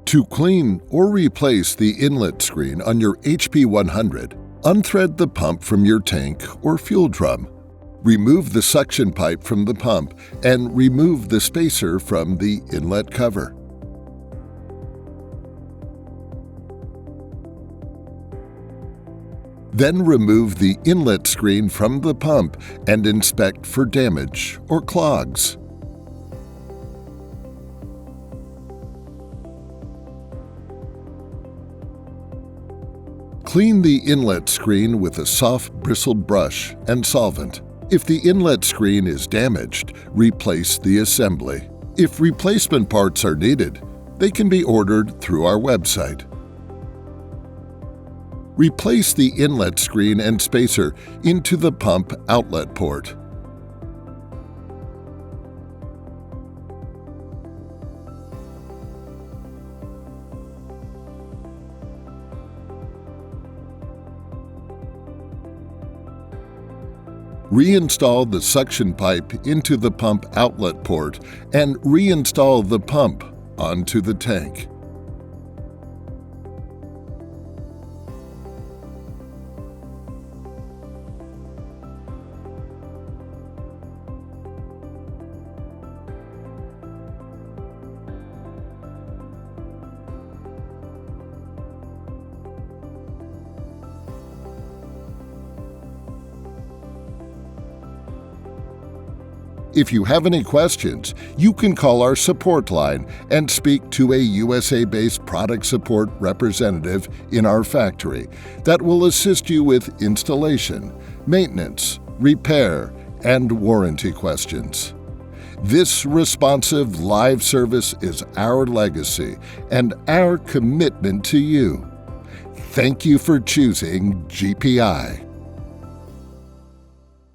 To clean or replace the inlet screen on your HP-100, unthread the pump from your tank or fuel drum. Remove the suction pipe from the pump and remove the spacer from the inlet cover. Then remove the inlet screen from the pump and inspect for damage or clogs. Clean the inlet screen with a soft bristled brush and solvent. If the inlet screen is damaged, replace the assembly. If replacement parts are needed, they can be ordered through our website. Replace the inlet screen and spacer into the pump outlet port. Reinstall the suction pipe into the pump outlet port and reinstall the pump onto the tank. If you have any questions, you can call our support line and speak to a USA-based product support representative in our factory that will assist you with installation, maintenance, repair, and warranty questions. This responsive live service is our legacy and our commitment to you. Thank you for choosing GPI.